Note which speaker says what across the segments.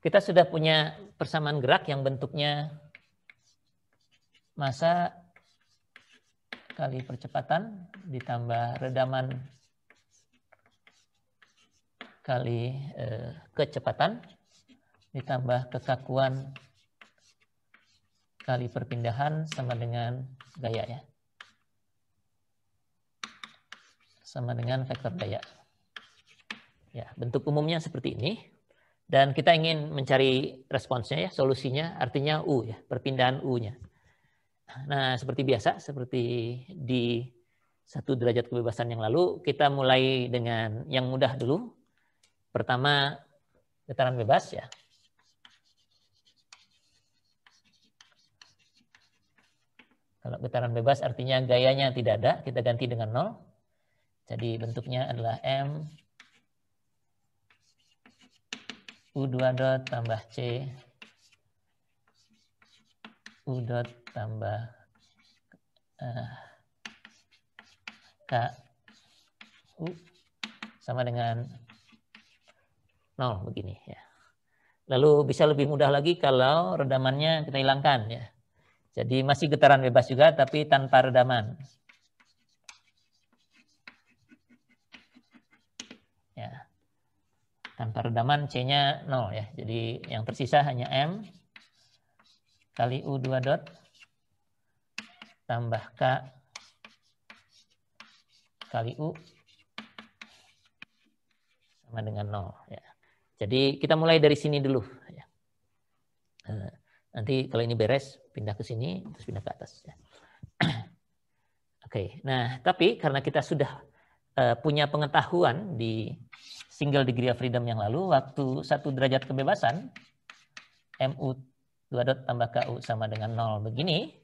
Speaker 1: Kita sudah punya persamaan gerak yang bentuknya massa kali percepatan ditambah redaman kali kecepatan ditambah kekakuan kali perpindahan sama dengan gaya ya. Sama dengan vektor gaya. Ya, bentuk umumnya seperti ini. Dan kita ingin mencari responsnya ya, solusinya artinya U ya, perpindahan U-nya. Nah, seperti biasa, seperti di 1 derajat kebebasan yang lalu, kita mulai dengan yang mudah dulu. Pertama, getaran bebas ya. Kalau getaran bebas artinya gayanya tidak ada, kita ganti dengan 0. Jadi bentuknya adalah M U2 dot tambah C U dot tambah K U sama dengan 0 begini ya. Lalu bisa lebih mudah lagi kalau redamannya kita hilangkan ya. Jadi masih getaran bebas juga tapi tanpa redaman. Ya. Tanpa redaman C-nya 0 ya. Jadi yang tersisa hanya M kali U2 dot tambah K kali U sama dengan 0 ya. Jadi kita mulai dari sini dulu ya. Nanti kalau ini beres pindah ke sini terus pindah ke atas ya. Oke. Nah, tapi karena kita sudah punya pengetahuan di single degree of freedom yang lalu, waktu 1 derajat kebebasan MU2 dot tambah KU sama dengan 0 begini,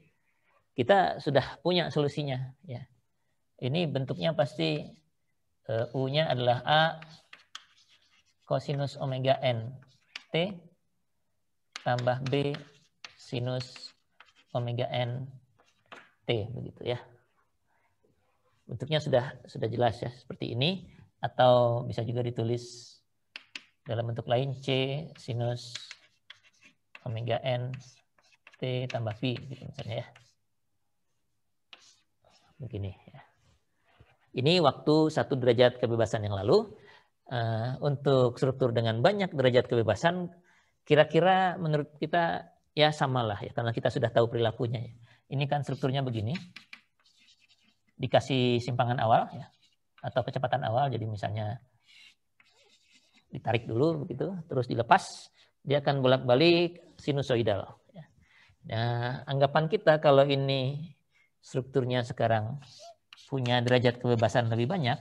Speaker 1: kita sudah punya solusinya ya. Ini bentuknya pasti U-nya adalah A cosinus omega n T tambah B sinus omega n T begitu ya. Bentuknya sudah jelas ya seperti ini, atau bisa juga ditulis dalam bentuk lain C sinus omega n T tambah V gitu misalnya ya. Begini ya. Ini waktu 1 derajat kebebasan yang lalu. Untuk struktur dengan banyak derajat kebebasan, kira-kira menurut kita ya samalah ya, karena kita sudah tahu perilakunya ya. Ini kan strukturnya begini, dikasih simpangan awal ya, atau kecepatan awal, jadi misalnya ditarik dulu begitu, terus dilepas, dia akan bolak-balik sinusoidal. Ya. Nah, anggapan kita kalau ini strukturnya sekarang punya derajat kebebasan lebih banyak,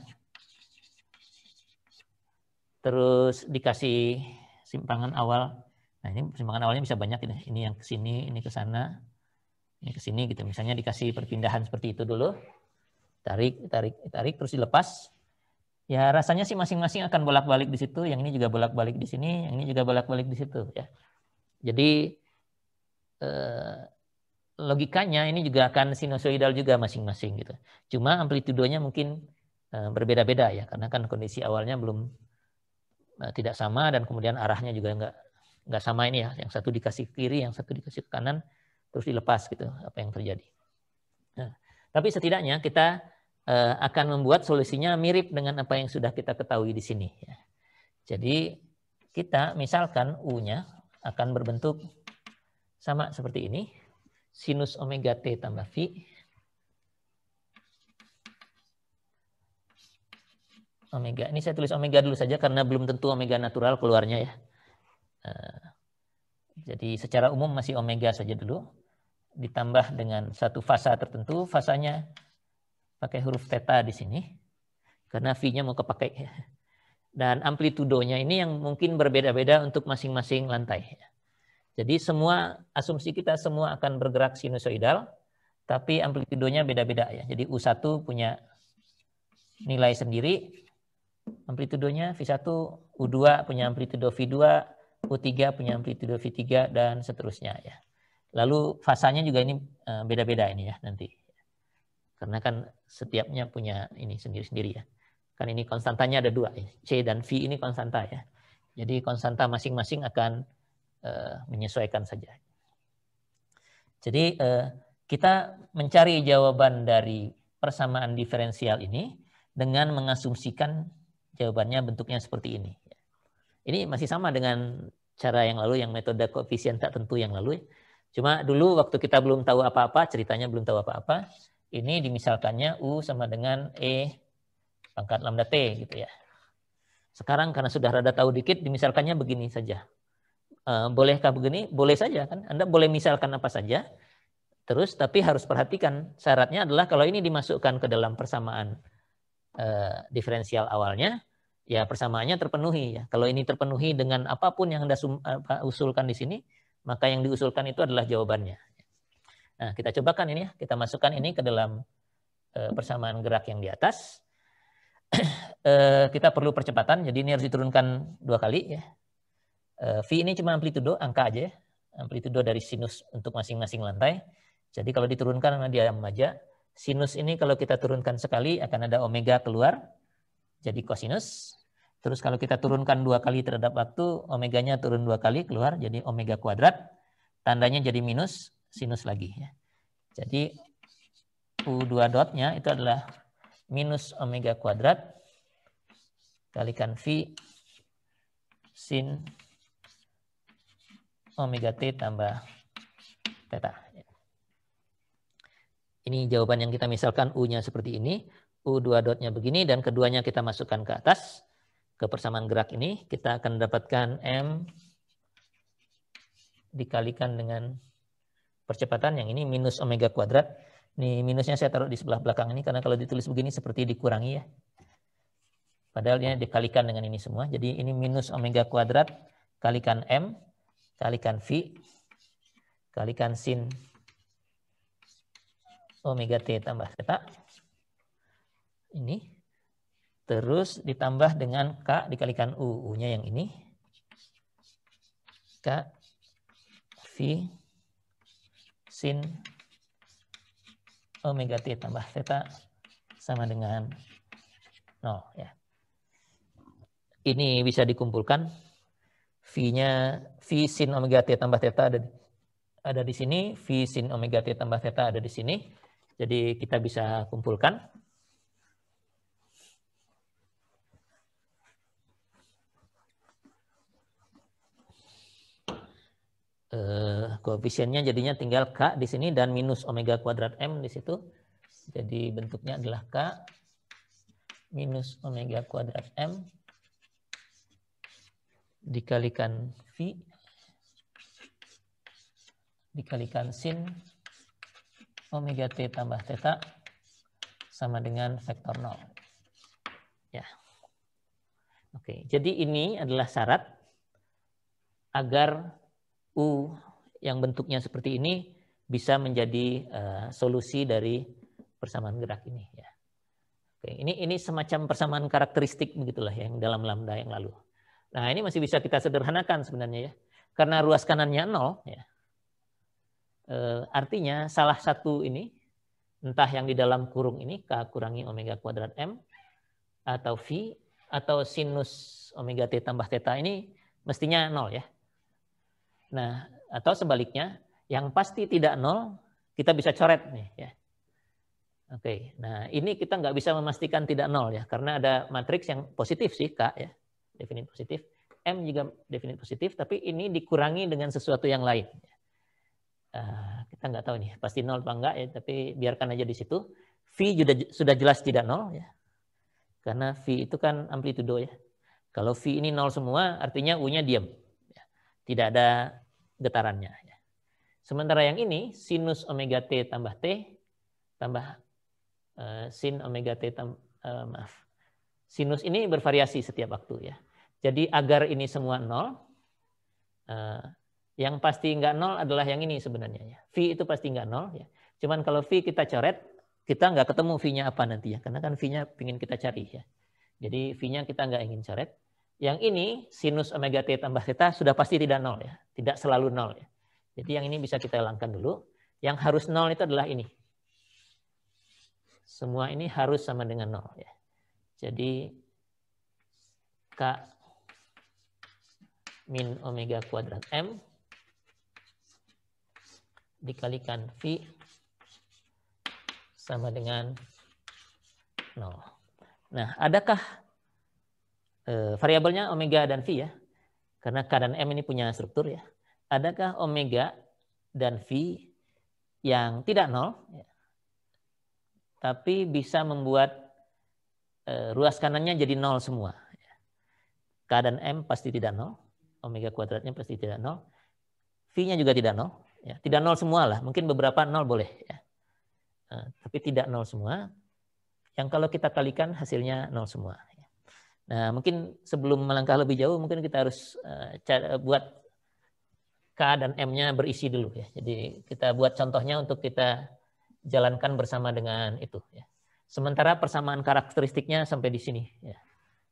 Speaker 1: terus dikasih simpangan awal. Nah, ini simpangan awalnya bisa banyak ini. Ini yang ke sini, ini ke sana, ini ke sini gitu. Misalnya dikasih perpindahan seperti itu dulu. Tarik, terus dilepas. Ya, rasanya sih masing-masing akan bolak-balik di situ, yang ini juga bolak-balik di sini, yang ini juga bolak-balik di situ ya. Jadi logikanya ini juga akan sinusoidal juga masing-masing gitu. Cuma amplitudonya mungkin berbeda-beda ya, karena kan kondisi awalnya belum tidak sama, dan kemudian arahnya juga nggak sama ini ya. Yang satu dikasih ke kiri, yang satu dikasih ke kanan, terus dilepas gitu apa yang terjadi. Nah, tapi setidaknya kita akan membuat solusinya mirip dengan apa yang sudah kita ketahui di sini. Ya. Jadi kita misalkan U-nya akan berbentuk sama seperti ini, sinus omega T tambah V omega. Ini saya tulis omega dulu saja karena belum tentu omega natural keluarnya ya. Jadi secara umum masih omega saja dulu. Ditambah dengan satu fasa tertentu, fasanya pakai huruf theta di sini. Karena V-nya mau kepakai. Dan amplitudonya ini yang mungkin berbeda-beda untuk masing-masing lantai. Jadi semua asumsi kita semua akan bergerak sinusoidal, tapi amplitudonya beda-beda ya. Jadi U1 punya nilai sendiri, amplitudonya V1, U2 punya amplitudo V2, U3 punya amplitudo V3, dan seterusnya ya. Lalu fasanya juga ini beda-beda ini ya nanti. Karena kan setiapnya punya ini sendiri-sendiri ya. Kan ini konstantanya ada 2 ya. C dan V ini konstanta ya. Jadi konstanta masing-masing akan menyesuaikan saja. Jadi kita mencari jawaban dari persamaan diferensial ini dengan mengasumsikan jawabannya bentuknya seperti ini. Ini masih sama dengan cara yang lalu, yang metode koefisien tak tentu yang lalu. Cuma dulu waktu kita belum tahu apa-apa, ceritanya belum tahu apa-apa, ini dimisalkannya U sama dengan E pangkat lambda T gitu ya. Sekarang karena sudah rada tahu dikit, dimisalkannya begini saja. Bolehkah begini? Boleh saja kan. Anda boleh misalkan apa saja. Terus tapi harus perhatikan syaratnya adalah kalau ini dimasukkan ke dalam persamaan diferensial awalnya, ya persamaannya terpenuhi ya. Kalau ini terpenuhi dengan apapun yang Anda usulkan di sini, maka yang diusulkan itu adalah jawabannya. Nah, kita cobakan ini ya, kita masukkan ini ke dalam persamaan gerak yang di atas. Kita perlu percepatan, jadi ini harus diturunkan 2 kali ya. V ini cuma amplitudo, angka aja ya. Amplitudo dari sinus untuk masing-masing lantai. Jadi kalau diturunkan karena dia aja, sinus ini kalau kita turunkan sekali akan ada omega keluar, jadi kosinus. Terus kalau kita turunkan 2 kali terhadap waktu, omeganya turun 2 kali keluar, jadi omega kuadrat. Tandanya jadi minus, sinus lagi ya. Jadi U2 dotnya itu adalah minus omega kuadrat kalikan V sin omega T tambah theta. Ini jawaban yang kita misalkan U-nya seperti ini, U2 dotnya begini, dan keduanya kita masukkan ke atas, ke persamaan gerak ini, kita akan mendapatkan M dikalikan dengan percepatan yang ini minus omega kuadrat. Ini minusnya saya taruh di sebelah belakang ini, karena kalau ditulis begini seperti dikurangi ya. Padahal ini dikalikan dengan ini semua, jadi ini minus omega kuadrat kalikan M, kalikan V, kalikan sin omega T tambah theta. Ini. Terus ditambah dengan K dikalikan U. U-nya yang ini. K V sin omega T tambah theta sama dengan 0. Ya. Ini bisa dikumpulkan. V-nya, V sin omega T tambah theta ada di sini. V sin omega T tambah theta ada di sini. Jadi kita bisa kumpulkan. Koefisiennya jadinya tinggal K di sini dan minus omega kuadrat M di situ. Jadi bentuknya adalah K minus omega kuadrat M dikalikan V dikalikan sin omega T tambah theta sama dengan vektor 0. Ya. Oke, jadi ini adalah syarat agar U yang bentuknya seperti ini bisa menjadi solusi dari persamaan gerak ini ya. Oke, ini semacam persamaan karakteristik begitulah yang dalam lambda yang lalu. Nah, ini masih bisa kita sederhanakan sebenarnya ya. Karena ruas kanannya 0 ya. Artinya salah satu ini entah yang di dalam kurung ini K kurangi omega kuadrat M atau V atau sinus omega T tambah theta ini mestinya 0 ya. Nah, atau sebaliknya, yang pasti tidak 0, kita bisa coret nih ya. Oke, nah ini kita nggak bisa memastikan tidak 0 ya, karena ada matriks yang positif sih, K ya, definit positif. M juga definit positif, tapi ini dikurangi dengan sesuatu yang lain. Kita nggak tahu nih, pasti 0 apa enggak ya, tapi biarkan aja di situ. V sudah jelas tidak 0 ya, karena V itu kan amplitudo ya. Kalau V ini 0 semua, artinya U-nya diam. Tidak ada getarannya. Sementara yang ini sinus omega T tambah T tambah sin omega T sinus ini bervariasi setiap waktu ya. Jadi agar ini semua 0, yang pasti enggak 0 adalah yang ini sebenarnya ya. V itu pasti enggak 0 ya. Cuman kalau V kita coret, kita enggak ketemu V-nya apa nanti ya. Karena kan V-nya ingin kita cari ya. Jadi V-nya kita enggak ingin coret. Yang ini sinus omega T tambah theta sudah pasti tidak 0 ya. Tidak selalu 0 ya. Jadi yang ini bisa kita hilangkan dulu. Yang harus 0 itu adalah ini. Semua ini harus sama dengan 0 ya. Jadi K min omega kuadrat M dikalikan V sama dengan 0. Nah, adakah variabelnya omega dan V ya? Karena K dan M ini punya struktur ya. Adakah omega dan V yang tidak 0, ya, tapi bisa membuat ruas kanannya jadi 0 semua? K dan M pasti tidak 0, omega kuadratnya pasti tidak 0, V-nya juga tidak 0. Ya, tidak 0 semua lah, mungkin beberapa 0 boleh. Ya. Tapi tidak 0 semua, yang kalau kita kalikan hasilnya 0 semua. Nah, mungkin sebelum melangkah lebih jauh, mungkin kita harus buat K dan M-nya berisi dulu ya. Jadi kita buat contohnya untuk kita jalankan bersama dengan itu. Ya. Sementara persamaan karakteristiknya sampai di sini. Ya.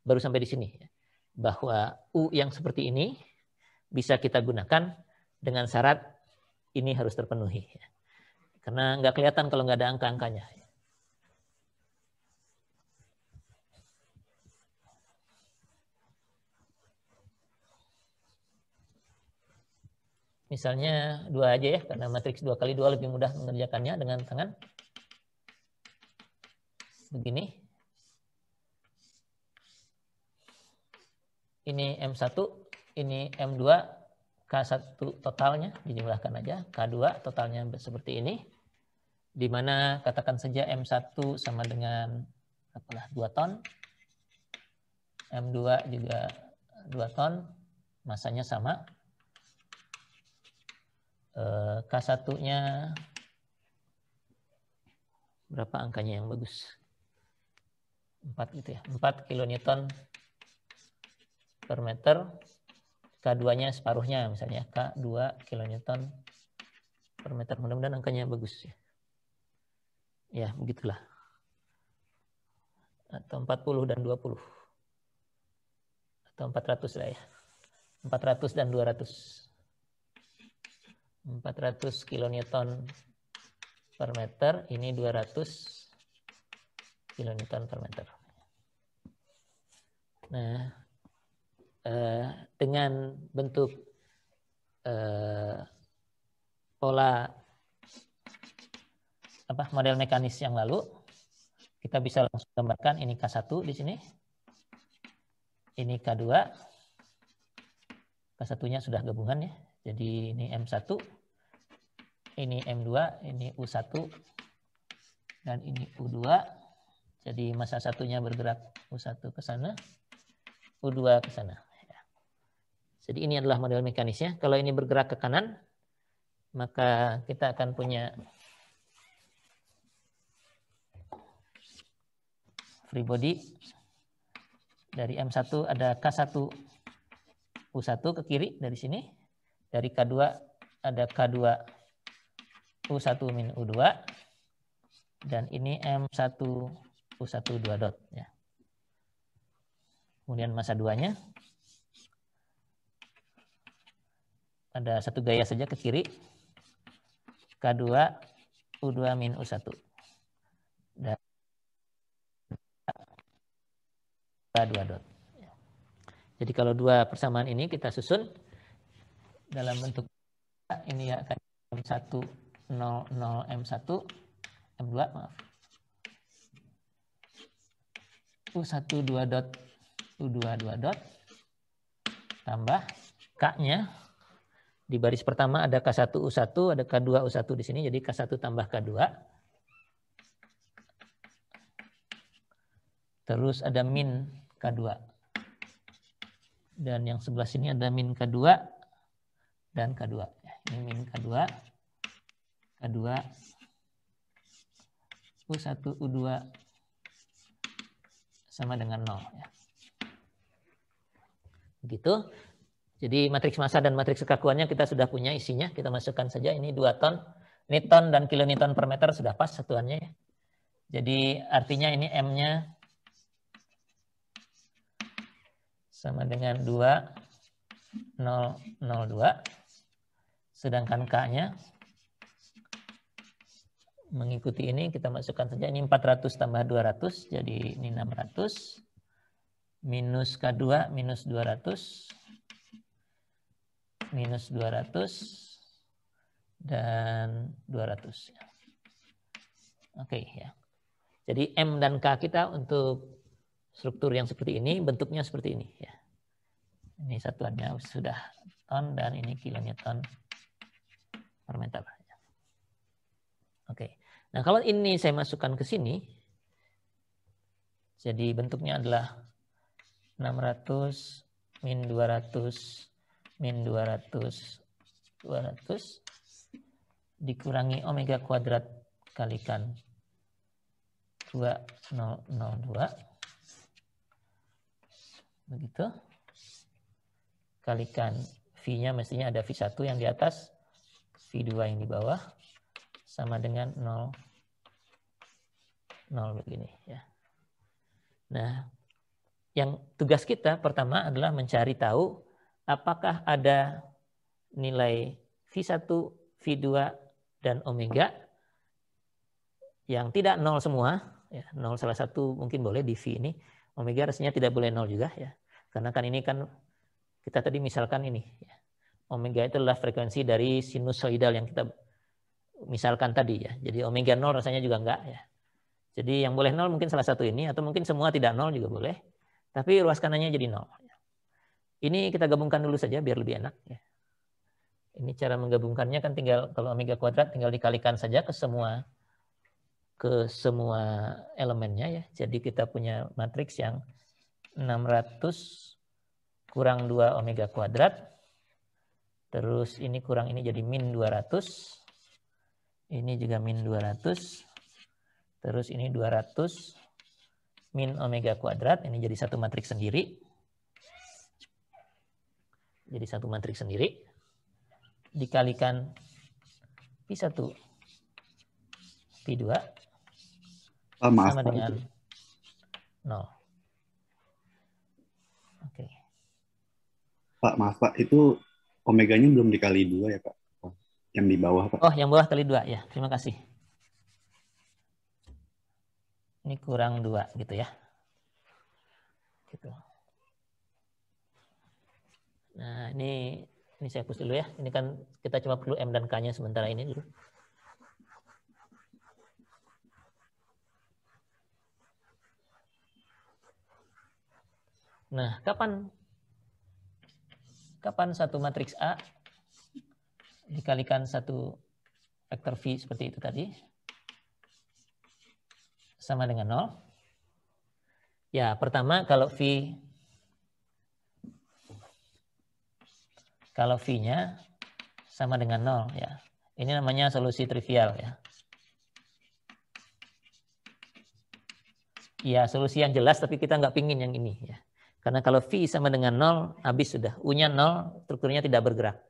Speaker 1: Baru sampai di sini. Ya. Bahwa U yang seperti ini bisa kita gunakan dengan syarat ini harus terpenuhi. Ya. Karena nggak kelihatan kalau nggak ada angka-angkanya. Misalnya 2 aja ya, karena matriks 2 kali 2 lebih mudah mengerjakannya dengan tangan. Begini. Ini M1, ini M2, K1 totalnya, dijumlahkan aja. K2 totalnya seperti ini. Di mana katakan saja M1 sama dengan 2 ton. M2 juga 2 ton, masanya sama. K1-nya berapa angkanya yang bagus? 4 gitu ya. 4 kilonewton per meter. K2-nya separuhnya misalnya. K2 kilonewton per meter. Mudah-mudahan angkanya bagus ya. Ya, begitulah. Atau 40 dan 20. Atau 400 lah ya. 400 dan 200. 400 kilonewton per meter, ini 200 kilonewton per meter. Nah, dengan bentuk pola model mekanis yang lalu, kita bisa langsung gambarkan ini K1 di sini, ini K2, K1-nya sudah gabungan ya. Jadi ini M1, ini M2, ini U1, dan ini U2. Jadi massa satunya bergerak U1 ke sana, U2 ke sana. Jadi ini adalah model mekanisnya. Kalau ini bergerak ke kanan, maka kita akan punya free body. Dari M1 ada K1 U1 ke kiri dari sini. Dari K2 ada K2 U1 min U2. Dan ini M1 U1 2 dot. Ya. Kemudian massa 2-nya. Ada satu gaya saja ke kiri. K2 U2 min U1. Dan K2 dot. Jadi kalau dua persamaan ini kita susun dalam bentuk ini akan M1 0 0 M1 M2 maaf. U1 2 dot U2 2 dot tambah K-nya di baris pertama ada K1 U1, ada K2 U1 di sini, jadi K1 tambah K2. Terus ada min K2. Dan yang sebelah sini ada min K2 dan K2. Ini min K2, K2, U1, U2 sama dengan 0. Ya. Begitu. Jadi matriks massa dan matriks kekakuannya kita sudah punya isinya. Kita masukkan saja ini 2 ton. Ini ton dan kilonewton per meter sudah pas satuannya. Ya. Jadi artinya ini M-nya sama dengan 2,002. Sedangkan K-nya mengikuti ini kita masukkan saja ini 400 tambah 200. Jadi ini 600. Minus K2 minus 200. minus 200 dan 200. Oke ya. Jadi M dan K kita untuk struktur yang seperti ini, bentuknya seperti ini ya. Ini satuannya sudah ton dan ini kilonewton per meter. Oke. Nah, kalau ini saya masukkan ke sini, jadi bentuknya adalah 600 min 200 min 200 200 dikurangi omega kuadrat kalikan 2002 begitu, kalikan V-nya mestinya ada V1 yang di atas, V2 yang di bawah, sama dengan 0 begini ya. Nah, yang tugas kita pertama adalah mencari tahu apakah ada nilai V1, V2 dan omega yang tidak 0 semua, ya, 0 salah satu mungkin boleh di V ini, omega rasanya tidak boleh 0 juga ya. Karena kan ini kan kita tadi misalkan ini ya. Omega itu adalah frekuensi dari sinusoidal yang kita misalkan tadi ya. Jadi omega 0 rasanya juga enggak ya. Jadi yang boleh 0 mungkin salah satu ini atau mungkin semua tidak 0 juga boleh. Tapi ruas kanannya jadi 0. Ini kita gabungkan dulu saja biar lebih enak ya. Ini cara menggabungkannya kan tinggal kalau omega kuadrat tinggal dikalikan saja ke semua elemennya ya. Jadi kita punya matriks yang 600 kurang 2 omega kuadrat. Terus ini kurang ini jadi min 200. Ini juga min 200. Terus ini 200 min omega kuadrat. Ini jadi satu matriks sendiri. Jadi satu matriks sendiri. Dikalikan P1, P2 sama dengan 0. Oke.
Speaker 2: Pak, maaf Pak, itu omeganya belum dikali 2 ya Pak? Yang di bawah Pak?
Speaker 1: Oh, yang bawah kali 2 ya. Terima kasih. Ini kurang 2 gitu ya. Gitu. Nah, ini saya hapus dulu ya. Ini kan kita cuma perlu M dan K-nya sementara ini dulu. Nah, kapan satu matriks A dikalikan satu vektor V seperti itu tadi sama dengan 0? Ya, pertama kalau V-nya sama dengan 0 ya. Ini namanya solusi trivial ya. Ya, solusi yang jelas tapi kita nggak pingin yang ini ya. Karena kalau V sama dengan 0, habis sudah. U-nya 0, strukturnya tidak bergerak.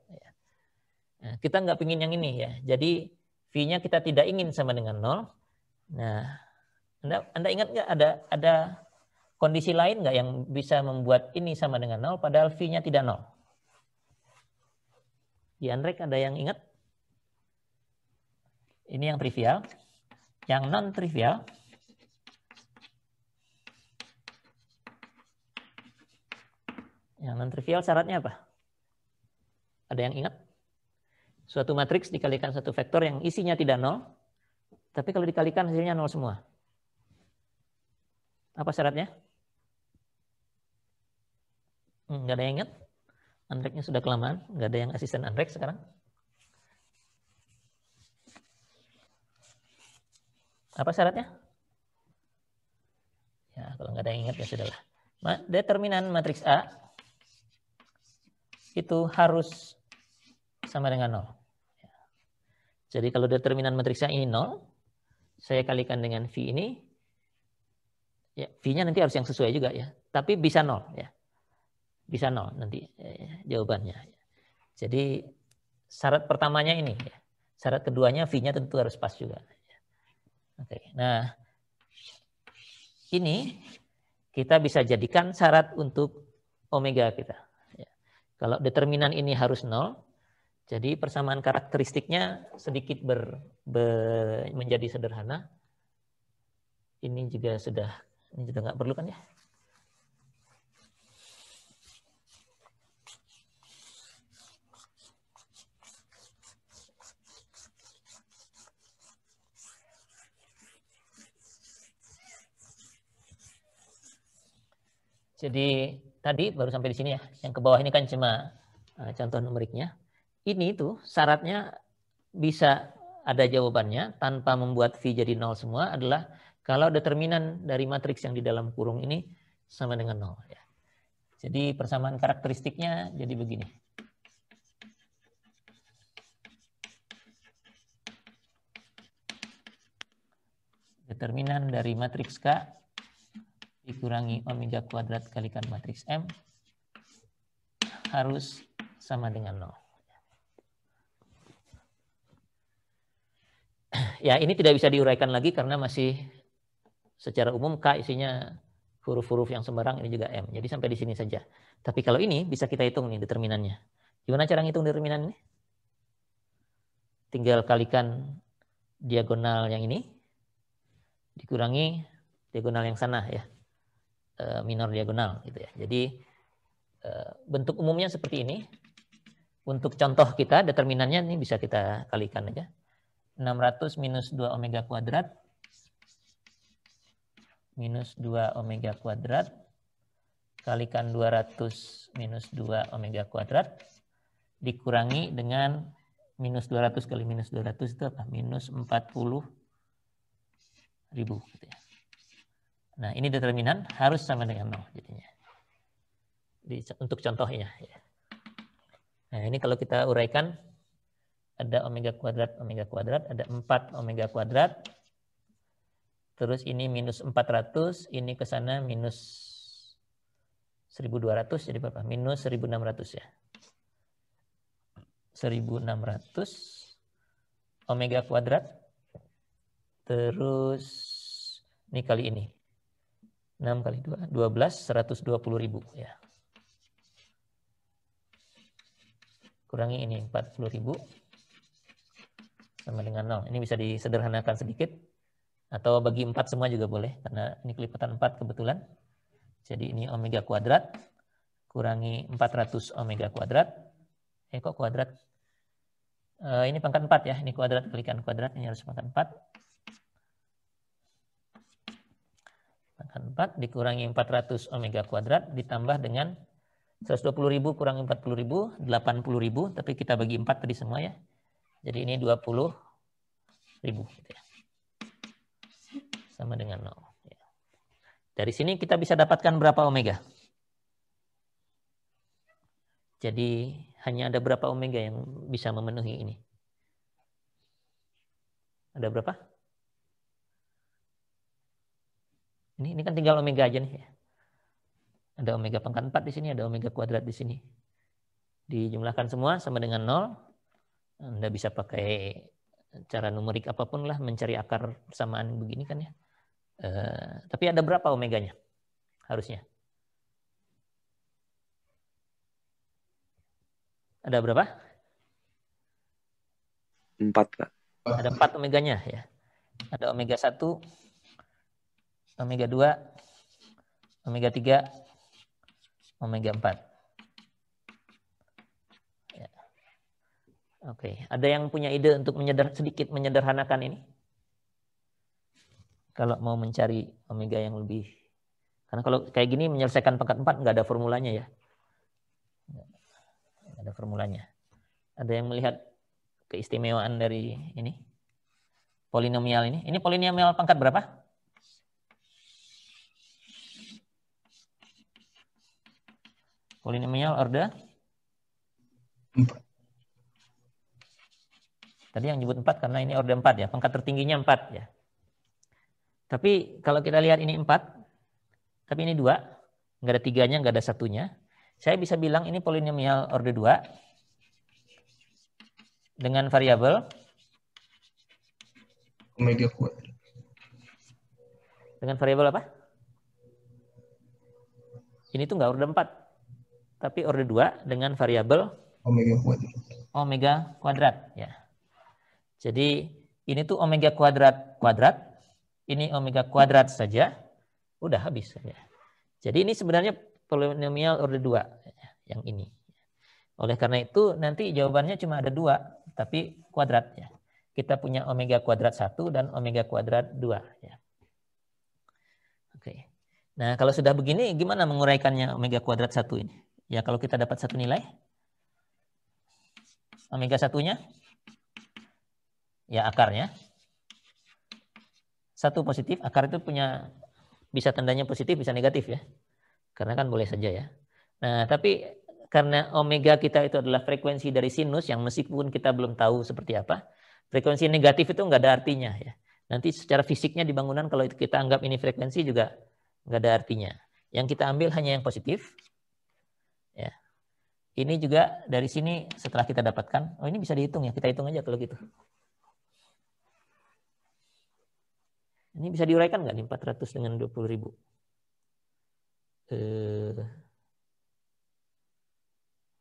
Speaker 1: Nah, kita nggak pingin yang ini ya. Jadi V-nya kita tidak ingin sama dengan 0. Nah, Anda ingat nggak ada kondisi lain nggak yang bisa membuat ini sama dengan 0 padahal V-nya tidak 0? Di Andrek ada yang ingat? Ini yang trivial. Yang non-trivial. Yang non-trivial syaratnya apa? Ada yang ingat? Suatu matriks dikalikan satu vektor yang isinya tidak 0, tapi kalau dikalikan hasilnya 0 semua. Apa syaratnya? Nggak ada yang ingat? Andreknya sudah kelamaan, nggak ada yang asisten Andrek sekarang. Apa syaratnya? Ya, kalau nggak ada yang ingat ya sudahlah. Determinan matriks A itu harus sama dengan 0. Jadi kalau determinan matriks A ini 0, saya kalikan dengan V ini, ya, V-nya nanti harus yang sesuai juga ya. Tapi bisa 0 ya. Bisa 0 nanti jawabannya. Jadi syarat pertamanya ini ya. Syarat keduanya V-nya tentu harus pas juga. Oke. Nah, ini kita bisa jadikan syarat untuk omega kita. Kalau determinan ini harus 0, jadi persamaan karakteristiknya sedikit menjadi sederhana. Ini juga sudah nggak perlu kan ya? Jadi tadi baru sampai di sini ya. Yang ke bawah ini kan cuma contoh numeriknya. Ini tuh syaratnya bisa ada jawabannya tanpa membuat V jadi 0 semua adalah kalau determinan dari matriks yang di dalam kurung ini sama dengan 0. Ya. Jadi persamaan karakteristiknya jadi begini. Determinan dari matriks K dikurangi omega kuadrat kalikan matriks M harus sama dengan 0. Ya, ini tidak bisa diuraikan lagi karena masih secara umum K isinya huruf-huruf yang sembarang, ini juga M. Jadi sampai di sini saja. Tapi kalau ini bisa kita hitung nih determinannya. Gimana cara ngitung determinan ini? Tinggal kalikan diagonal yang ini dikurangi diagonal yang sana ya. Minor diagonal gitu ya. Jadi bentuk umumnya seperti ini. Untuk contoh kita determinannya ini bisa kita kalikan aja. 600 minus 2 omega kuadrat minus 2 omega kuadrat kalikan 200 minus 2 omega kuadrat dikurangi dengan minus 200 kali minus 200 itu apa? Minus 40.000 gitu ya. Nah, ini determinan harus sama dengan 0 jadinya. Untuk contohnya ya. Nah, ini kalau kita uraikan ada omega kuadrat, ada 4 omega kuadrat. Terus ini minus 400, ini ke sana minus 1200, jadi berapa? Minus 1600 ya. 1600 omega kuadrat. Terus ini kali ini. 6 kali 2, 12, 120.000 ya. Kurangi ini 40.000 sama dengan 0. Ini bisa disederhanakan sedikit. Atau bagi 4 semua juga boleh. Karena ini kelipatan 4 kebetulan. Jadi ini omega kuadrat. Kurangi 400 omega kuadrat. Kok kuadrat? Ini pangkat 4 ya. Ini kuadrat kalikan kuadrat. Ini harus pangkat 4. Pangkat 4 dikurangi 400 omega kuadrat. Ditambah dengan 120.000 kurangi 40.000. 80.000. Tapi kita bagi 4 tadi semua ya. Jadi ini 20.000 gitu ya. Sama dengan 0. Dari sini kita bisa dapatkan berapa omega? Jadi hanya ada berapa omega yang bisa memenuhi ini? Ada berapa? Ini kan tinggal omega aja nih. Ada omega pangkat 4 di sini, ada omega kuadrat di sini. Dijumlahkan semua sama dengan 0. Anda bisa pakai cara numerik apapun lah mencari akar persamaan begini kan ya. Tapi ada berapa omeganya harusnya? Ada berapa?
Speaker 3: 4, Pak.
Speaker 1: Ada 4 omeganya ya. Ada omega 1, omega 2, omega 3, omega 4. Ya. Oke, ada yang punya ide untuk sedikit menyederhanakan ini? Kalau mau mencari omega yang lebih. Karena kalau kayak gini menyelesaikan pangkat 4 nggak ada formulanya ya. Nggak ada formulanya. Ada yang melihat keistimewaan dari ini? Polinomial ini. Ini polinomial pangkat berapa? Polinomial order?
Speaker 3: 4.
Speaker 1: Tadi yang nyebut 4 karena ini order 4 ya. Pangkat tertingginya 4 ya. Tapi kalau kita lihat ini 4, tapi ini 2, nggak ada 3-nya, nggak ada 1-nya. Saya bisa bilang ini polinomial order 2 dengan variabel
Speaker 3: Omega kuadrat.
Speaker 1: Dengan variabel apa? Ini tuh nggak order 4, tapi order 2 dengan variabel
Speaker 3: Omega kuadrat.
Speaker 1: Omega kuadrat. Ya. Jadi ini tuh omega kuadrat kuadrat. Ini omega kuadrat saja, udah habis. Ya. Jadi ini sebenarnya polinomial order 2, yang ini. Oleh karena itu nanti jawabannya cuma ada 2, tapi kuadrat. Ya. Kita punya omega kuadrat 1 dan omega kuadrat 2. Ya. Oke. Nah, kalau sudah begini, gimana menguraikannya omega kuadrat 1 ini? Ya, kalau kita dapat satu nilai, omega 1-nya, ya akarnya. 1 positif, akar itu punya, bisa tandanya positif, bisa negatif ya. Karena kan boleh saja ya. Nah, tapi karena omega kita itu adalah frekuensi dari sinus, yang meskipun kita belum tahu seperti apa, frekuensi negatif itu nggak ada artinya ya. Nanti secara fisiknya di bangunan kalau itu kita anggap ini frekuensi juga nggak ada artinya. Yang kita ambil hanya yang positif. Ya. Ini juga dari sini setelah kita dapatkan, oh ini bisa dihitung ya, kita hitung aja kalau gitu. Ini bisa diuraikan nggak nih 400 dengan 20.000?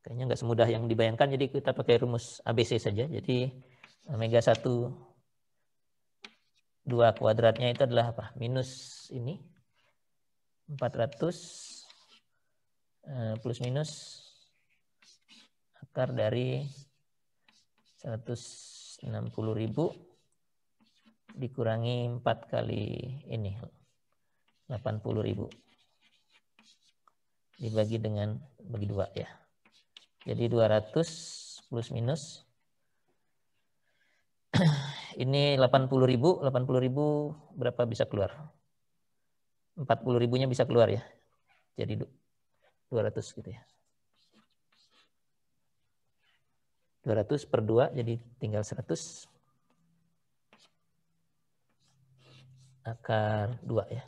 Speaker 1: Kayaknya nggak semudah yang dibayangkan, jadi kita pakai rumus ABC saja. Jadi omega 1 2 kuadratnya itu adalah apa? Minus ini 400 plus minus akar dari 160.000 dikurangi 4 kali ini 80.000 dibagi dengan bagi 2 ya. Jadi 200 plus minus ini 80.000 berapa bisa keluar? 40.000-nya bisa keluar ya. Jadi 200 gitu ya. 200 per 2 jadi tinggal 100 akar 2 ya.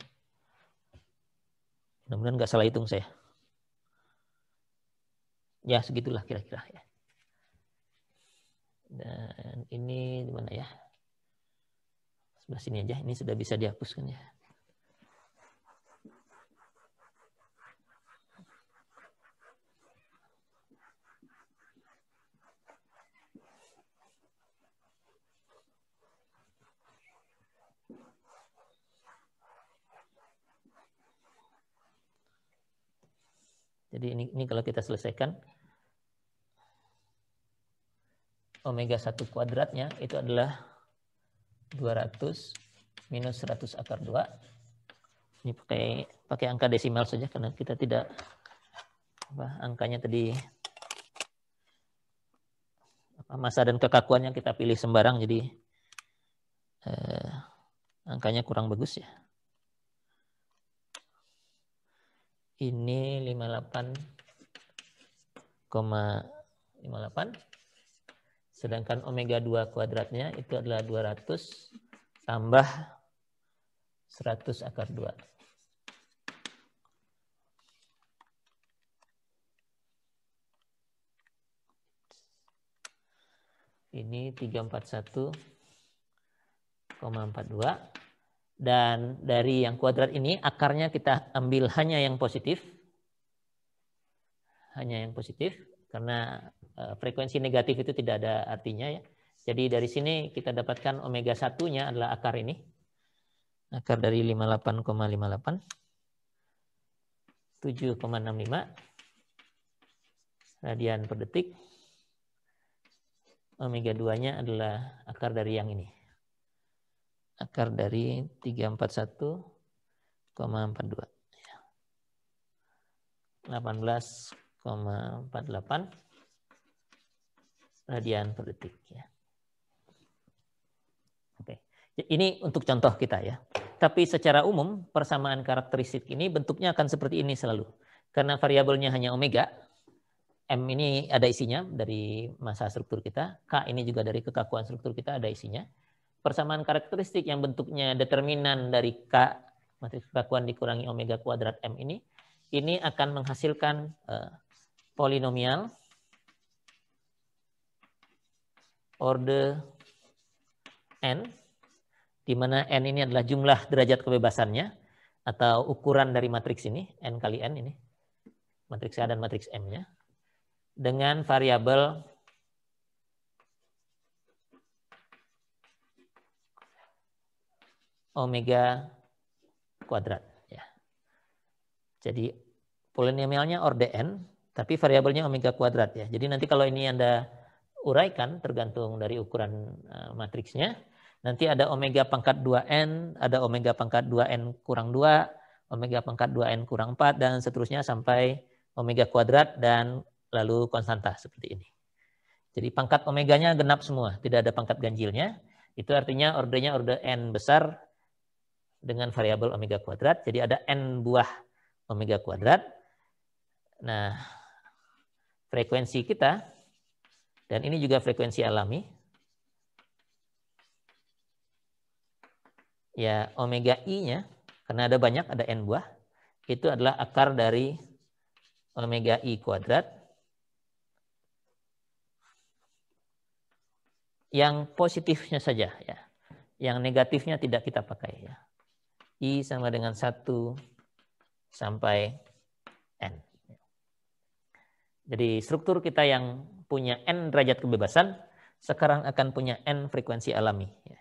Speaker 1: Mudah-mudahan nggak salah hitung saya. Ya segitulah kira-kira ya. Dan ini di mana ya? Sebelah sini aja. Ini sudah bisa dihapuskan ya. Jadi ini kalau kita selesaikan, omega 1 kuadratnya itu adalah 200 minus 100 akar 2. Ini pakai angka desimal saja karena kita tidak angkanya tadi massa dan kekakuannya kita pilih sembarang, jadi angkanya kurang bagus ya. Ini 58,58. Sedangkan omega 2 kuadratnya itu adalah 200 tambah 100 akar 2. Ini 341,42. Dan dari yang kuadrat ini akarnya kita ambil hanya yang positif. Hanya yang positif karena frekuensi negatif itu tidak ada artinya ya. Jadi dari sini kita dapatkan omega 1-nya adalah akar ini. Akar dari 58,58. 7,65 radian per detik. Omega 2-nya adalah akar dari yang ini. Akar dari 341,42. 18,48 radian per detik ya. Oke. Ini untuk contoh kita ya. Tapi secara umum persamaan karakteristik ini bentuknya akan seperti ini selalu. Karena variabelnya hanya omega, M ini ada isinya dari massa struktur kita, K ini juga dari kekakuan struktur kita ada isinya. Persamaan karakteristik yang bentuknya determinan dari K, matriks kekakuan dikurangi omega kuadrat M ini akan menghasilkan polinomial orde N, di mana N ini adalah jumlah derajat kebebasannya, atau ukuran dari matriks ini, N kali N ini, matriks A dan matriks M-nya, dengan variabel omega kuadrat. Ya. Jadi polinomialnya orde N, tapi variabelnya omega kuadrat ya. Jadi nanti kalau ini Anda uraikan tergantung dari ukuran matriksnya, nanti ada omega pangkat 2N, ada omega pangkat 2N kurang 2, omega pangkat 2n kurang 4, dan seterusnya sampai omega kuadrat dan lalu konstanta seperti ini. Jadi pangkat omeganya genap semua, tidak ada pangkat ganjilnya. Itu artinya ordernya order n besar dengan variabel omega kuadrat. Jadi ada n buah omega kuadrat. Nah, frekuensi kita, dan ini juga frekuensi alami, ya omega i-nya, karena ada banyak, ada n buah, itu adalah akar dari omega i kuadrat yang positifnya saja, ya. Yang negatifnya tidak kita pakai, ya. I sama dengan 1 sampai n. Jadi struktur kita yang punya n derajat kebebasan sekarang akan punya n frekuensi alami, ya.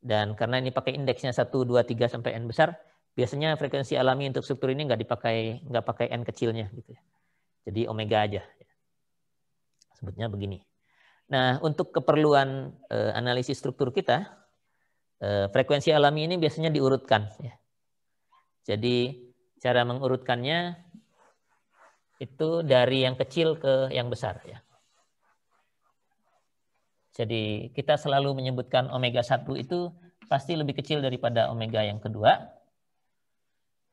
Speaker 1: Dan karena ini pakai indeksnya 1, 2, 3 sampai n besar, biasanya frekuensi alami untuk struktur ini nggak pakai n kecilnya, gitu ya. Jadi omega aja, ya. Sebutnya begini. Nah, untuk keperluan analisis struktur kita, frekuensi alami ini biasanya diurutkan, ya. Jadi cara mengurutkannya itu dari yang kecil ke yang besar, ya. Jadi kita selalu menyebutkan omega 1 itu pasti lebih kecil daripada omega yang kedua.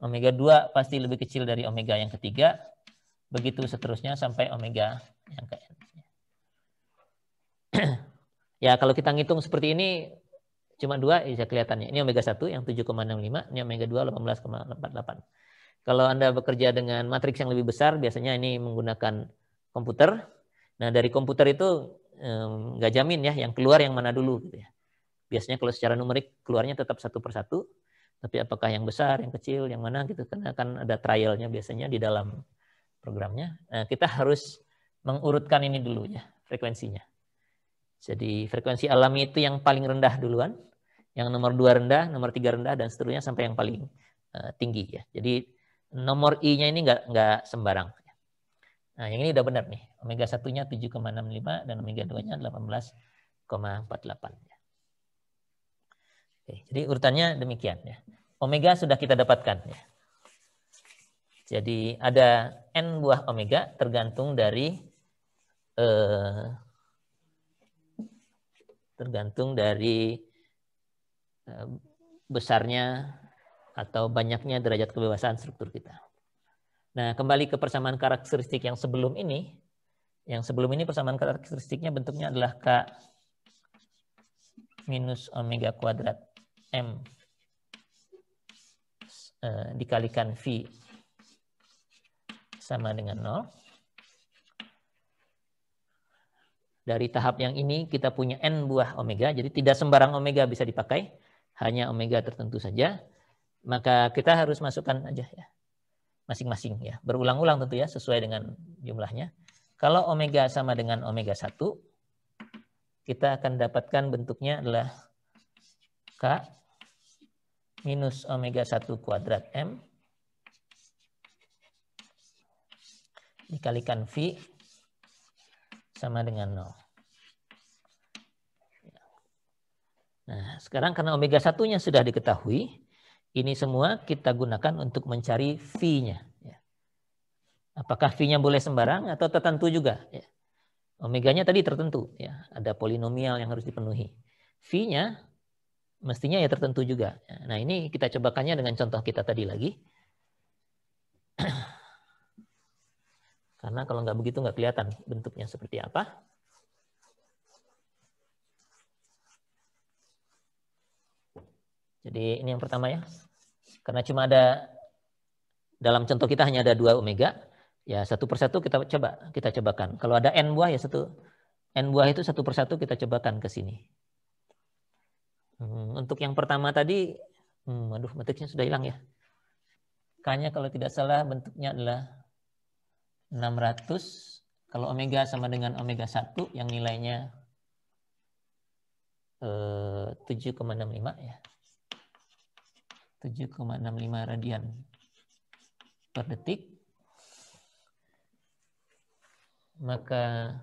Speaker 1: Omega 2 pasti lebih kecil dari omega yang ketiga. Begitu seterusnya sampai omega yang ke n. Ya, kalau kita ngitung seperti ini cuma 2 bisa kelihatannya. Ini omega 1 yang 7,65, ini omega 2 18,48. Kalau Anda bekerja dengan matriks yang lebih besar, biasanya ini menggunakan komputer. Nah, dari komputer itu nggak jamin ya, yang keluar yang mana dulu, gitu ya. Biasanya kalau secara numerik keluarnya tetap satu persatu, tapi apakah yang besar, yang kecil, yang mana gitu, karena akan ada trialnya biasanya di dalam programnya. Nah, kita harus mengurutkan ini dulu ya, frekuensinya. Jadi frekuensi alami itu yang paling rendah duluan, yang nomor 2 rendah, nomor 3 rendah, dan seterusnya sampai yang paling tinggi ya. Jadi nomor I-nya ini nggak sembarang. Nah, yang ini udah benar nih. Omega 1-nya 7,65 dan omega 2-nya 18,48 ya. Oke, jadi urutannya demikian ya. Omega sudah kita dapatkan ya. Jadi ada n buah omega tergantung dari besarnya atau banyaknya derajat kebebasan struktur kita. Nah, kembali ke persamaan karakteristik yang sebelum ini. Yang sebelum ini persamaan karakteristiknya bentuknya adalah K minus omega kuadrat M dikalikan V sama dengan 0. Dari tahap yang ini kita punya n buah omega, jadi tidak sembarang omega bisa dipakai, hanya omega tertentu saja. Maka kita harus masukkan aja ya, masing-masing ya, berulang-ulang tentu ya, sesuai dengan jumlahnya. Kalau omega sama dengan omega 1, kita akan dapatkan bentuknya adalah K minus omega 1 kuadrat M dikalikan V sama dengan 0. Nah, sekarang karena omega 1-nya sudah diketahui, ini semua kita gunakan untuk mencari V-nya. Apakah V-nya boleh sembarang atau tertentu juga? Omeganya tadi tertentu, ya, ada polinomial yang harus dipenuhi. V-nya mestinya ya tertentu juga. Nah, ini kita cobakannya dengan contoh kita tadi lagi. Karena kalau nggak begitu nggak kelihatan bentuknya seperti apa. Jadi ini yang pertama ya. Karena cuma ada, dalam contoh kita hanya ada 2 omega. Ya, satu persatu kita cobakan. Kalau ada n buah ya n buah itu satu persatu kita cobakan ke sini. Untuk yang pertama tadi, matriksnya sudah hilang ya. K-nya kalau tidak salah bentuknya adalah 600. Kalau omega sama dengan omega 1 yang nilainya 7,65 ya. 7,65 radian per detik. Maka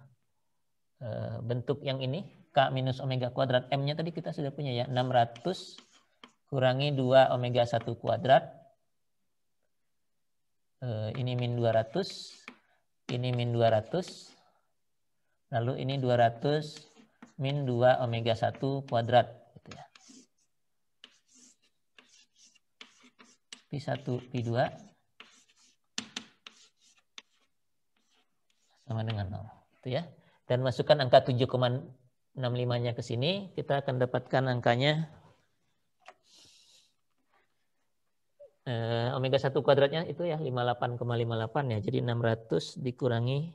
Speaker 1: bentuk yang ini K minus omega kuadrat M-nya tadi kita sudah punya ya, 600 kurangi 2 omega 1 kuadrat Ini min 200, ini min 200, lalu ini 200 min 2 omega 1 kuadrat. Gitu ya. Pi1, Pi2 sama dengan 0. Gitu ya. Dan masukkan angka 7,65-nya ke sini, kita akan dapatkan angkanya omega 1 kuadratnya itu ya 58,58 ya. Jadi 600 dikurangi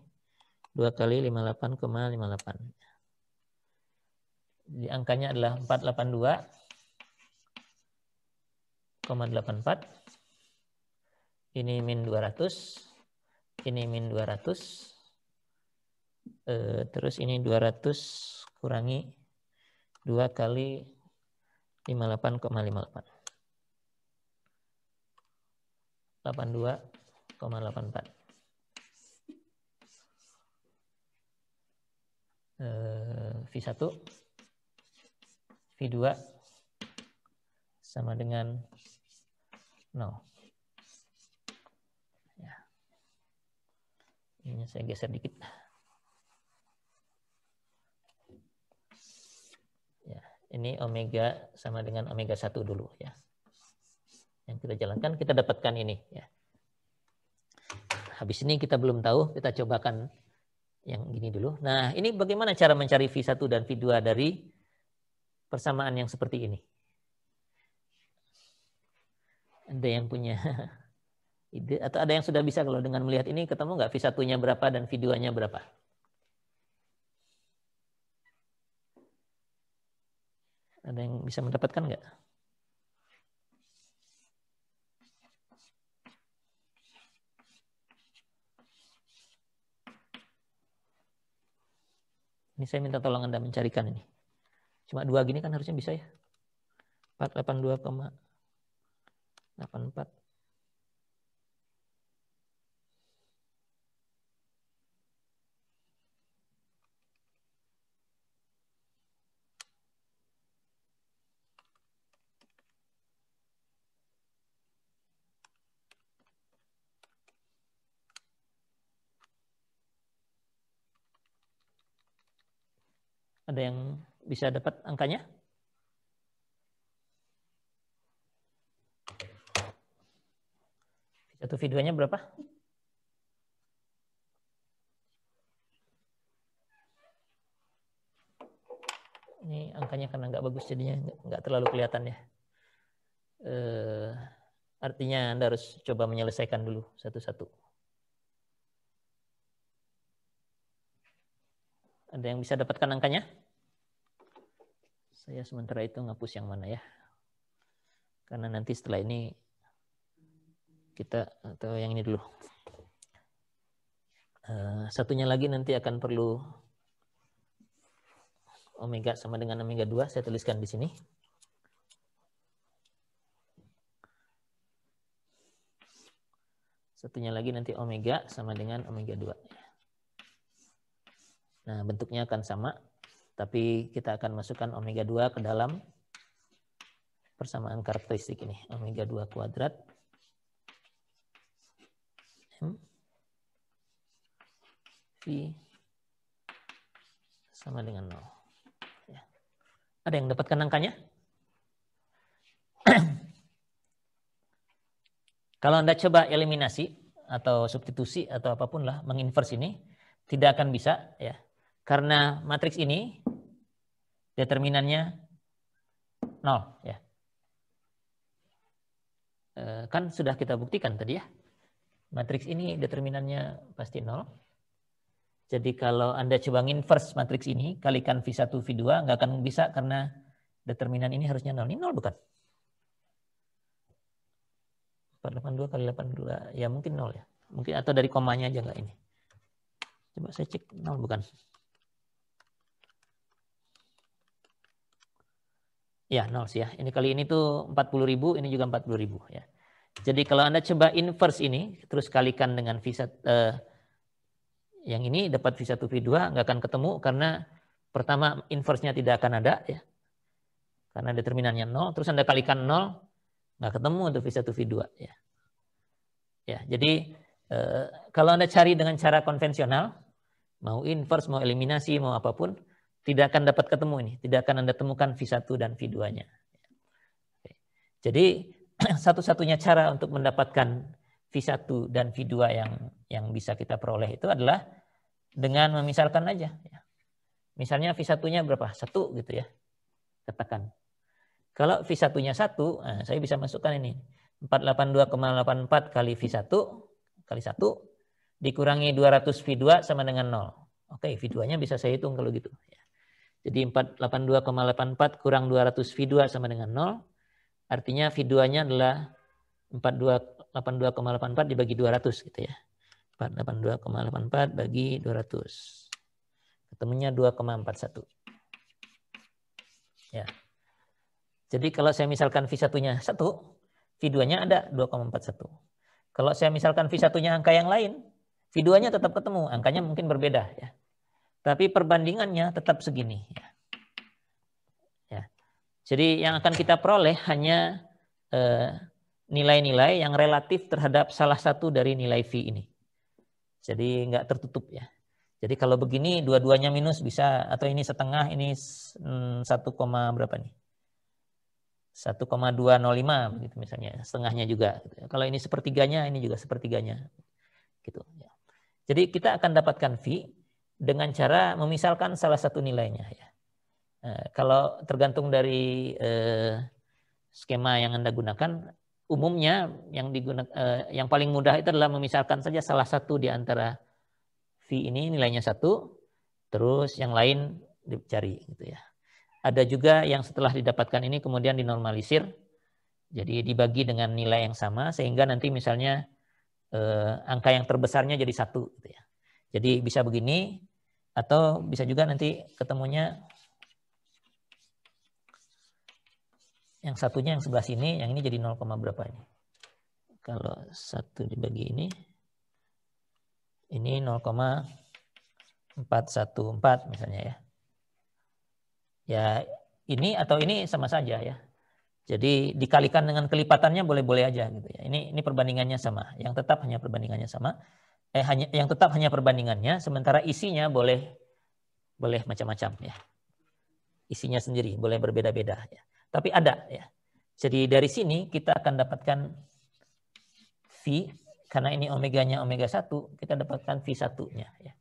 Speaker 1: 2 kali 58,58. Jadi angkanya adalah 482,84. Ini min 200. Ini min 200. Terus ini 200 kurangi 2 kali 58,58. 82,84. V1, V2 sama dengan 0. Ya. Ini saya geser dikit. Ya, ini omega sama dengan omega 1 dulu ya. Yang kita jalankan, kita dapatkan ini ya. Habis ini kita belum tahu, kita cobakan yang gini dulu. Nah, ini bagaimana cara mencari V1 dan V2 dari persamaan yang seperti ini? Ada yang punya ide atau ada yang sudah bisa kalau dengan melihat ini ketemu nggak V1-nya berapa dan V2-nya berapa? Ada yang bisa mendapatkan nggak? Ini saya minta tolong Anda mencarikan ini. Cuma 2 gini kan harusnya bisa ya. 482,84. Ada yang bisa dapat angkanya? V1 V2-nya berapa? Ini angkanya karena nggak bagus jadinya nggak terlalu kelihatan ya. Artinya Anda harus coba menyelesaikan dulu satu-satu. Ada yang bisa dapatkan angkanya? Saya sementara itu ngapus yang mana ya. Karena nanti setelah ini kita, atau yang ini dulu. Satunya lagi nanti akan perlu omega sama dengan omega 2. Saya tuliskan di sini. Satunya lagi nanti omega sama dengan omega 2. Nah, bentuknya akan sama, tapi kita akan masukkan omega 2 ke dalam persamaan karakteristik ini. Omega 2 kuadrat M V sama dengan 0. Ya. Ada yang dapatkan angkanya? Kalau Anda coba eliminasi atau substitusi atau apapun lah, menginverse ini, tidak akan bisa ya. Karena matriks ini determinannya 0 ya. Kan sudah kita buktikan tadi ya. Matriks ini determinannya pasti 0. Jadi kalau Anda coba nginverse matriks ini, kalikan V1, V2, nggak akan bisa karena determinan ini harusnya 0. Ini 0 bukan? 482 kali 82, ya mungkin 0 ya. Mungkin atau dari komanya aja nggak ini. Coba saya cek 0 bukan? Ya 0 sih ya. Ini kali ini tuh 40.000, ini juga 40.000 ya. Jadi kalau Anda coba inverse ini, terus kalikan dengan V1, yang ini dapat V1, V2, nggak akan ketemu karena pertama inverse-nya tidak akan ada ya. Karena determinannya 0, terus Anda kalikan 0, nggak ketemu untuk V1, V2 ya. Ya, jadi kalau Anda cari dengan cara konvensional, mau inverse, mau eliminasi, mau apapun, tidak akan dapat ketemu ini. Tidak akan Anda temukan V1 dan V2-nya. Jadi satu-satunya cara untuk mendapatkan V1 dan V2 yang bisa kita peroleh itu adalah dengan memisalkan aja. Misalnya V1-nya berapa? 1 gitu ya. Katakan. Kalau V1-nya 1, nah saya bisa masukkan ini. 482,84 kali V1 kali 1 dikurangi 200 V2 sama dengan 0. Oke, V2-nya bisa saya hitung kalau gitu. Jadi 482,84 kurang 200 V2 sama dengan 0. Artinya V2-nya adalah 482,84 dibagi 200 gitu ya. 482,84 bagi 200. Ketemunya 2,41. Ya. Jadi kalau saya misalkan V1-nya 1, V2-nya ada 2,41. Kalau saya misalkan V1-nya angka yang lain, V2-nya tetap ketemu, angkanya mungkin berbeda ya. Tapi perbandingannya tetap segini ya. Jadi yang akan kita peroleh hanya nilai-nilai yang relatif terhadap salah satu dari nilai V ini. Jadi nggak tertutup ya. Jadi kalau begini dua-duanya minus bisa, atau ini setengah, ini 1, berapa nih? 1,205 begitu misalnya, setengahnya juga. Kalau ini sepertiganya, ini juga sepertiganya. Gitu. Jadi kita akan dapatkan V dengan cara memisalkan salah satu nilainya ya. Kalau tergantung dari skema yang Anda gunakan, umumnya yang paling mudah itu adalah memisalkan saja salah satu di antara V ini nilainya 1, terus yang lain dicari gitu ya. Ada juga yang setelah didapatkan ini kemudian dinormalisir, jadi dibagi dengan nilai yang sama sehingga nanti misalnya angka yang terbesarnya jadi 1 gitu ya. Jadi bisa begini, atau bisa juga nanti ketemunya yang satunya yang sebelah sini, yang ini jadi 0, berapa ini. Kalau 1 dibagi ini 0,414 misalnya ya. Ya ini atau ini sama saja ya. Jadi dikalikan dengan kelipatannya boleh-boleh aja gitu ya. Ini perbandingannya sama. Yang tetap hanya perbandingannya sama. Yang tetap hanya perbandingannya, sementara isinya boleh macam-macam ya. Isinya sendiri boleh berbeda-beda ya. Tapi ada ya. Jadi dari sini kita akan dapatkan V, karena ini omeganya omega 1, kita dapatkan V1-nya ya.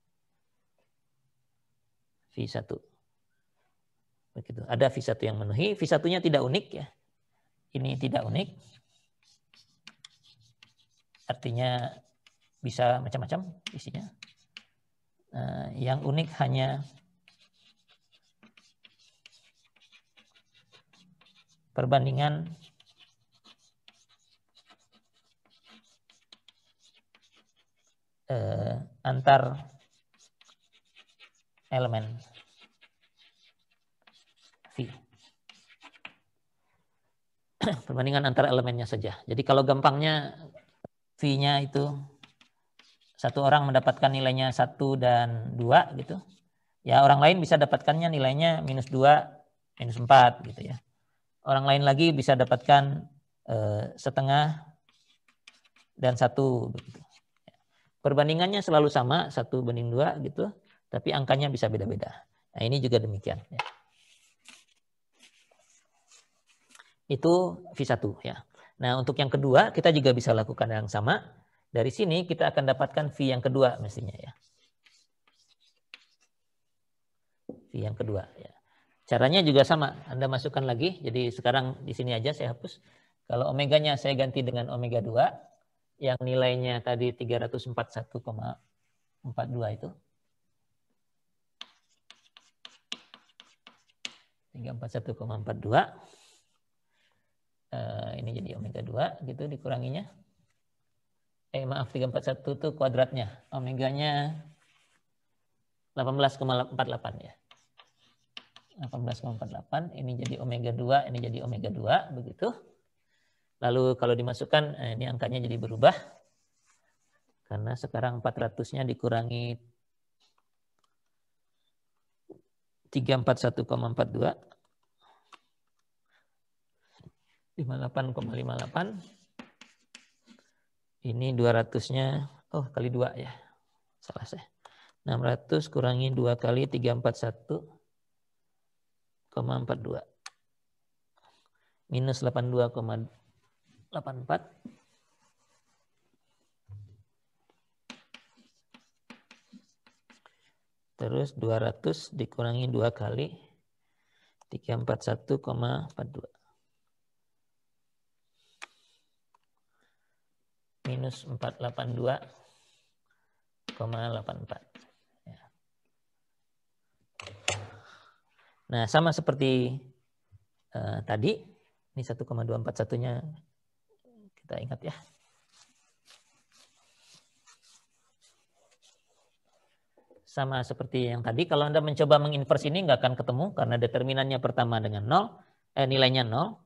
Speaker 1: V1. Begitu. Ada V1 yang memenuhi, V1-nya tidak unik ya. Ini tidak unik. Artinya bisa macam-macam isinya. Yang unik hanya perbandingan antar elemen V. Perbandingan antar elemennya saja. Jadi kalau gampangnya V-nya itu satu orang mendapatkan nilainya 1 dan 2 gitu. Ya orang lain bisa dapatkannya nilainya -2, -4 gitu ya. Orang lain lagi bisa dapatkan setengah dan 1 begitu. Perbandingannya selalu sama 1:2 gitu, tapi angkanya bisa beda-beda. Nah ini juga demikian. Ya. Itu V1 ya. Nah untuk yang kedua kita juga bisa lakukan yang sama. Dari sini kita akan dapatkan V yang kedua mestinya ya. V yang kedua ya. Caranya juga sama. Anda masukkan lagi. Jadi sekarang di sini aja saya hapus. Kalau omeganya saya ganti dengan omega 2 yang nilainya tadi 341,42 itu. 341,42. Ini jadi omega 2 gitu dikuranginya. Maaf 341 itu kuadratnya. Omeganya 18,48 ya. 18,48 ini jadi omega 2, ini jadi omega 2 begitu. Lalu kalau dimasukkan ini angkanya jadi berubah. Karena sekarang 400-nya dikurangi 341,42 58,58 Ini 200-nya, oh kali 2 ya. Salah saya. 600 kurangi 2 kali 341,42. Minus 82,84. Terus 200 dikurangi 2 kali 341,42. Minus 482,84. Ya. Nah, sama seperti tadi, ini 1,241-nya kita ingat ya. Sama seperti yang tadi, kalau Anda mencoba menginverse ini nggak akan ketemu karena determinannya pertama dengan 0, nilainya 0,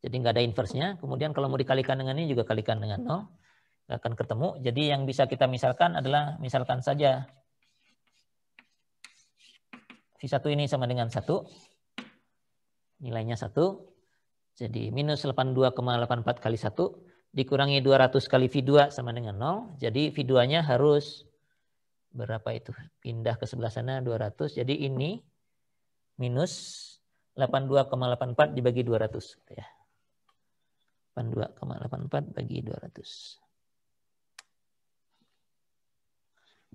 Speaker 1: jadi nggak ada inverse-nya. Kemudian kalau mau dikalikan dengan ini juga kalikan dengan 0. Nggak akan ketemu. Jadi yang bisa kita misalkan adalah misalkan saja V1 ini sama dengan 1. Nilainya 1. Jadi minus 82,84 kali 1 dikurangi 200 kali V2 sama dengan 0. Jadi V2-nya harus berapa itu? Pindah ke sebelah sana 200. Jadi ini minus 82,84 dibagi 200. Gitu ya. 82,84 bagi 200.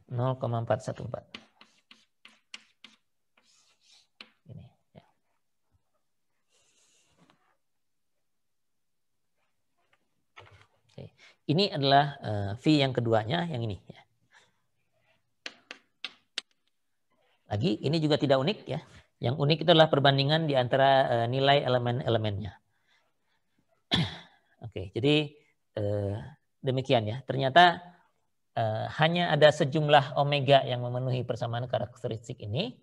Speaker 1: 0,414. Ini, ya. Oke. Ini adalah V yang keduanya, yang ini. Ya. Lagi, ini juga tidak unik ya. Yang unik itu adalah perbandingan di antara nilai elemen-elemennya. Oke, jadi demikian ya. Ternyata hanya ada sejumlah omega yang memenuhi persamaan karakteristik ini.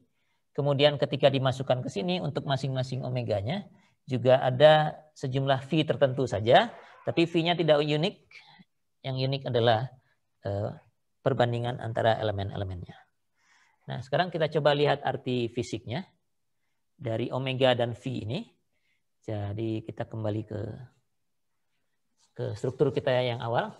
Speaker 1: Kemudian ketika dimasukkan ke sini untuk masing-masing omeganya juga ada sejumlah V tertentu saja, tapi V-nya tidak unik. Yang unik adalah perbandingan antara elemen-elemennya. Nah, sekarang kita coba lihat arti fisiknya dari omega dan V ini. Jadi kita kembali ke struktur kita yang awal.